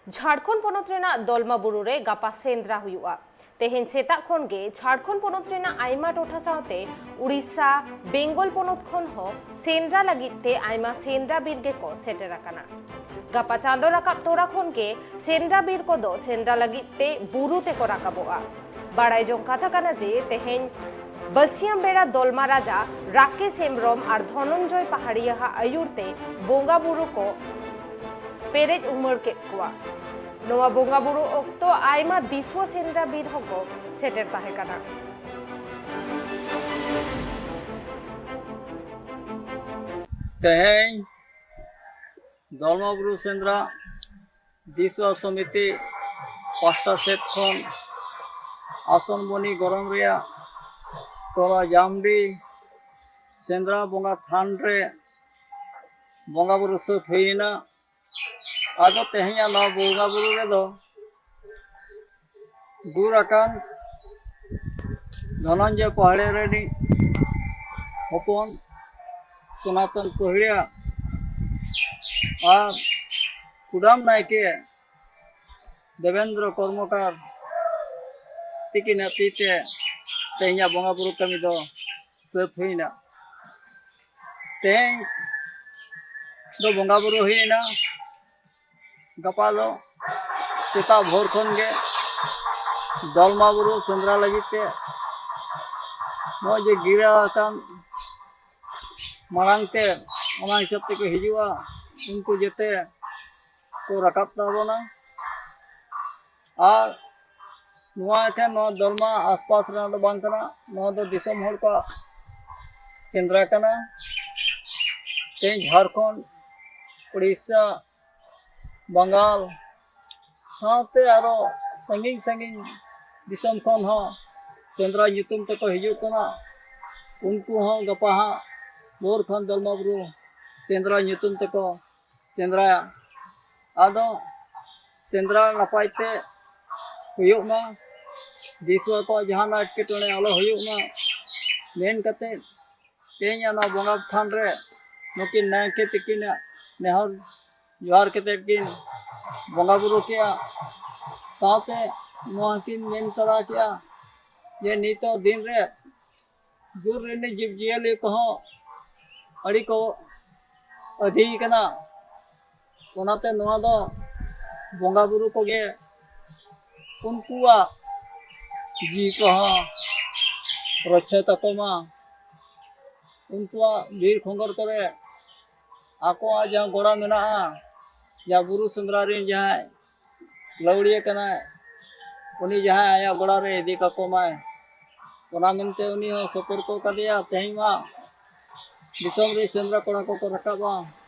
झारखंड पोनत रेना दलमा बुरु रे गापा सेंद्रा हुआ तेहेन सेता खन गे झारखंड पोनत रेना आइमा टोठा सावते उड़ीसा बेंगल पोनत खन हो सेंद्रा लगिते आइमा सेंद्रा बीर गे को सेटेर आकाना गापा चांदो राकाब तोरा खन गे सेंद्रा बीर को दो सेंद्रा लगिते बुरु ते को राकाबोआ बाड़ाई जों कथा काना जे तेहेन बसियाम बेड़ा दलमा राजा राकेश हेम्ब्रम और धनंजय पहाड़िया आयुरते बोंगा बुरु को पेरेज उमर के कुआ नोवा बोंगा बुरु ओक्तो आइमा दिसवा सेंद्रा बीर हको सेटेर ताहे काना तेहें दलमा बुरु सेंद्रा दिसवा समिति पास्टा सेट खन आसन बनी गरम रिया तोरा जामडी सेंद्रा बोंगा थान रे बोंगा बुरु सत हुईना आदो तेहें ना बोंगा बुरु रे दो दूरकान धनंजय पहाड़े रेनी हपन सनातन पहाड़िया और कुडाम नायके देवेंद्र कर्मकार तिकिना तीते तेहें बोंगा बुरु कमी दो सत हुईना तेहें दो बोंगा बुरु हुईना गपा दो सेता भोर खन गे दलमा बुरु सेंद्रा लगिते जे गिरा कान मांगते ओना हिसाब ते को हिजुआ उनको जेते को रकाब ताबोना और दलमा आसपास दो बांग कना नोआ दो दिसम हर को सेंद्रा कना ते झारखंड उड़ीसा बंगाल साथे आरो संगिन संगिन दिसम खन हो सेंद्रा युतुम तक हिजू कना उनको हो गपा बोर खन दलमा बुरु सेंद्रा युतुम तक सेंद्रा आदो सेंद्रा नपायते हुयुग मा दिसवा को जहां एटकेटोणे आलो हुयुग मा मेन कते तेहें ना बोंगा थान रे नुकिन नायके तिकिन नेहर जोहार कते किन बोंगा बुरु किया साथे किन मेन तरा किया ये नितो दिन रे दूर रेने जीव जियाले को अड़ी को अधि कना ओनाते नोआ दो बोंगा बुरु को गे उनकुआ जी को रक्षा तकोमा उनकुआ वीर खोंगर करे आको जहाँ गोड़ा मेना या बुरु सेंद्रा रे जहाँ लवड़िया कना उनी जहाँ आया गोड़ा रे इदी काकोमाय ओना मेनते उनी हो सतर्क कदिया तेहें मा दिसम रे सेंद्रा कोड़ा को रकाबा